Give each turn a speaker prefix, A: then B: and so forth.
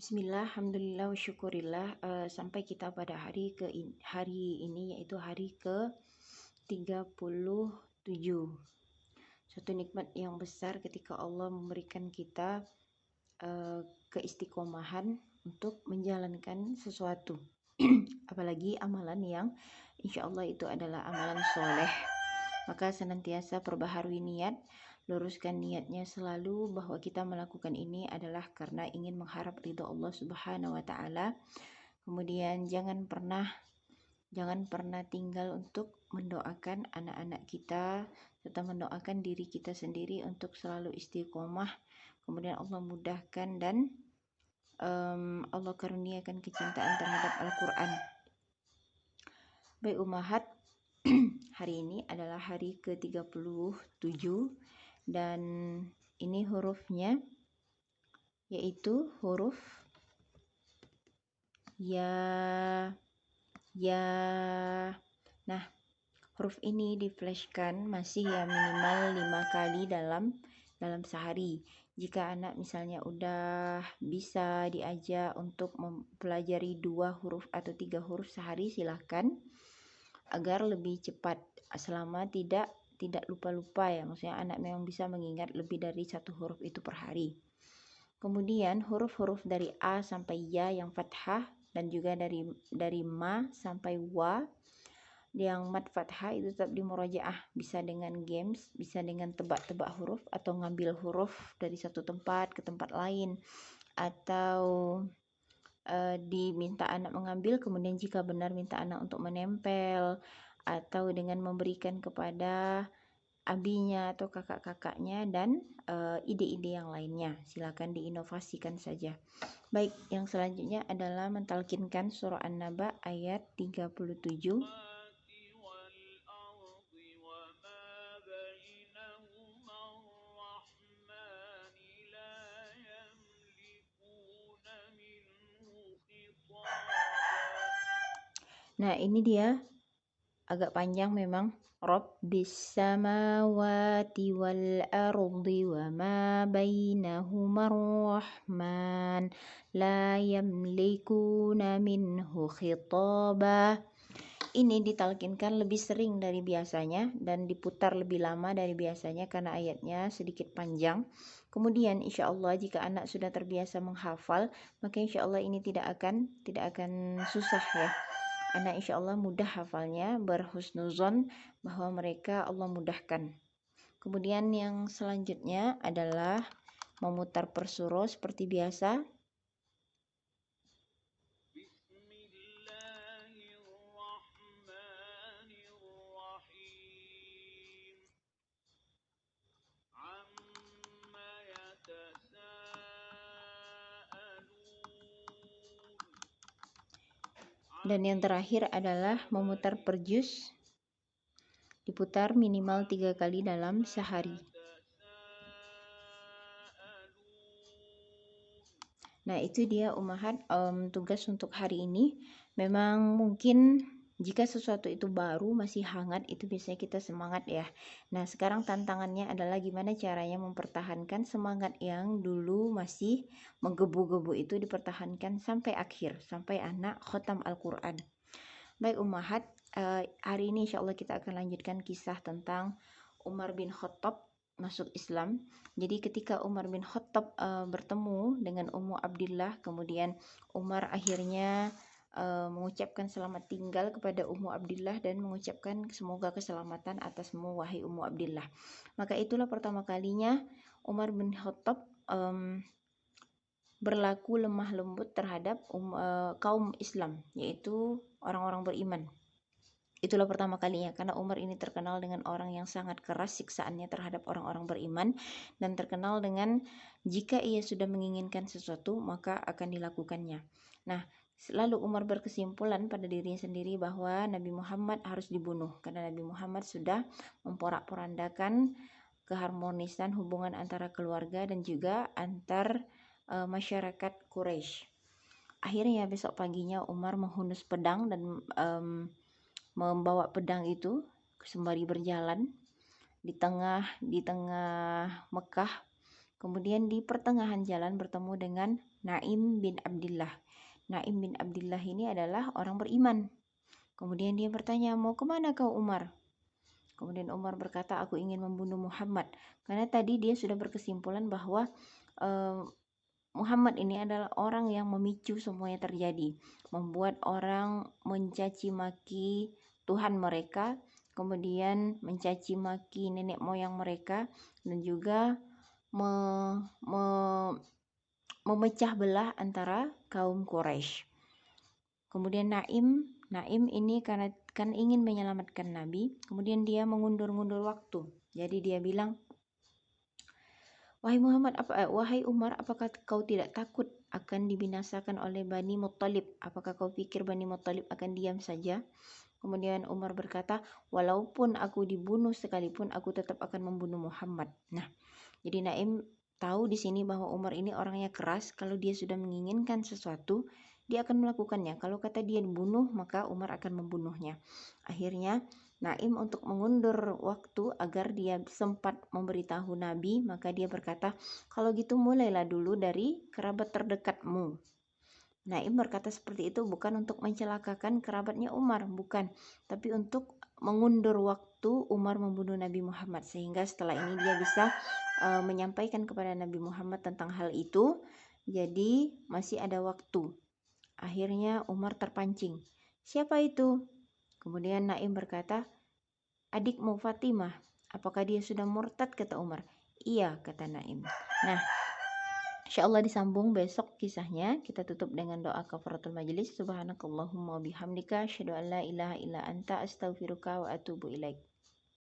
A: Bismillah, alhamdulillah, wa syukurillah. Sampai kita pada hari ini, yaitu hari ke-37. Suatu nikmat yang besar ketika Allah memberikan kita keistiqomahan untuk menjalankan sesuatu. Apalagi amalan yang insya Allah itu adalah amalan soleh. Maka senantiasa perbaharui niat, luruskan niatnya selalu bahwa kita melakukan ini adalah karena ingin mengharap ridho Allah Subhanahu wa taala. Kemudian jangan pernah tinggal untuk mendoakan anak-anak kita serta mendoakan diri kita sendiri untuk selalu istiqomah. Kemudian Allah mudahkan dan Allah karuniakan kecintaan terhadap Al-Quran. Baik Ummahat, hari ini adalah hari ke-37 dan ini hurufnya yaitu huruf ya. Nah, huruf ini diflashkan masih ya minimal 5 kali dalam sehari. Jika anak misalnya udah bisa diajak untuk mempelajari 2 huruf atau 3 huruf sehari, silahkan, agar lebih cepat selama tidak lupa-lupa ya. Maksudnya anak memang bisa mengingat lebih dari 1 huruf itu per hari. Kemudian huruf-huruf dari A sampai Ya yang fathah dan juga dari Ma sampai Wa yang mat fathah itu tetap dimurajaah, bisa dengan games, bisa dengan tebak-tebak huruf atau ngambil huruf dari satu tempat ke tempat lain, atau diminta anak mengambil, kemudian jika benar minta anak untuk menempel, atau dengan memberikan kepada abinya atau kakak-kakaknya, dan ide-ide yang lainnya. Silakan diinovasikan saja. Baik, yang selanjutnya adalah mentalkinkan surah An-Naba ayat 37. Nah, ini dia agak panjang memang. Rabbis samawati wal ardi wa ma bainahuma rahman la yamlikuna minhu khitaba. Ini ditalkinkan lebih sering dari biasanya dan diputar lebih lama dari biasanya karena ayatnya sedikit panjang. Kemudian insya Allah jika anak sudah terbiasa menghafal, maka insya Allah ini tidak akan susah ya. Anak insya Allah mudah hafalnya, berhusnuzon bahwa mereka Allah mudahkan. Kemudian yang selanjutnya adalah memutar per surah seperti biasa. Dan yang terakhir adalah memutar per juz, diputar minimal 3 kali dalam sehari. Nah, itu dia Ummahat tugas untuk hari ini. Memang mungkin jika sesuatu itu baru, masih hangat, itu biasanya kita semangat ya. Nah, sekarang tantangannya adalah gimana caranya mempertahankan semangat yang dulu masih menggebu-gebu itu, dipertahankan sampai akhir, sampai anak khotam Al-Quran. Baik Ummahat, hari ini insya Allah kita akan lanjutkan kisah tentang Umar bin Khattab masuk Islam. Jadi ketika Umar bin Khattab bertemu dengan Ummu Abdillah, kemudian Umar akhirnya mengucapkan selamat tinggal kepada Ummu Abdillah dan mengucapkan semoga keselamatan atasmu wahai Ummu Abdillah. Maka itulah pertama kalinya Umar bin Khattab berlaku lemah lembut terhadap kaum Islam, yaitu orang-orang beriman. Itulah pertama kalinya, karena Umar ini terkenal dengan orang yang sangat keras siksaannya terhadap orang-orang beriman, dan terkenal dengan jika ia sudah menginginkan sesuatu maka akan dilakukannya. Nah, lalu Umar berkesimpulan pada dirinya sendiri bahwa Nabi Muhammad harus dibunuh karena Nabi Muhammad sudah memporak-porandakan keharmonisan hubungan antara keluarga dan juga antar masyarakat Quraisy. Akhirnya besok paginya Umar menghunus pedang dan membawa pedang itu sembari berjalan di tengah Mekah. Kemudian di pertengahan jalan bertemu dengan Naim bin Abdillah. Naim bin Abdillah ini adalah orang beriman. Kemudian dia bertanya, mau kemana kau Umar? Kemudian Umar berkata, aku ingin membunuh Muhammad. Karena tadi dia sudah berkesimpulan bahwa Muhammad ini adalah orang yang memicu semuanya terjadi, membuat orang mencaci maki Tuhan mereka, kemudian mencaci maki nenek moyang mereka, dan juga memecah belah antara kaum Quraisy. Kemudian Naim ini karena kan ingin menyelamatkan Nabi, kemudian dia mengundur-undur waktu. Jadi dia bilang, wahai Umar, apakah kau tidak takut akan dibinasakan oleh Bani Muttalib? Apakah kau pikir Bani Muttalib akan diam saja? Kemudian Umar berkata, walaupun aku dibunuh sekalipun, aku tetap akan membunuh Muhammad. Nah, jadi Naim tahu di sini bahwa Umar ini orangnya keras. Kalau dia sudah menginginkan sesuatu, dia akan melakukannya. Kalau kata dia dibunuh, maka Umar akan membunuhnya. Akhirnya Naim untuk mengundur waktu agar dia sempat memberitahu Nabi, maka dia berkata, kalau gitu mulailah dulu dari kerabat terdekatmu. Naim berkata seperti itu bukan untuk mencelakakan kerabatnya Umar, bukan, tapi untuk mengundur waktu Umar membunuh Nabi Muhammad, sehingga setelah ini dia bisa menyampaikan kepada Nabi Muhammad tentang hal itu. Jadi masih ada waktu. Akhirnya Umar terpancing. Siapa itu? Kemudian Naim berkata, adikmu Fatimah. Apakah dia sudah murtad, kata Umar. Iya, kata Naim. Nah, insyaallah disambung besok kisahnya. Kita tutup dengan doa kafaratul majelis. Subhanakallahumma bihamdika asyhadu an la ilaha illa anta astaghfiruka wa atubu ilaik.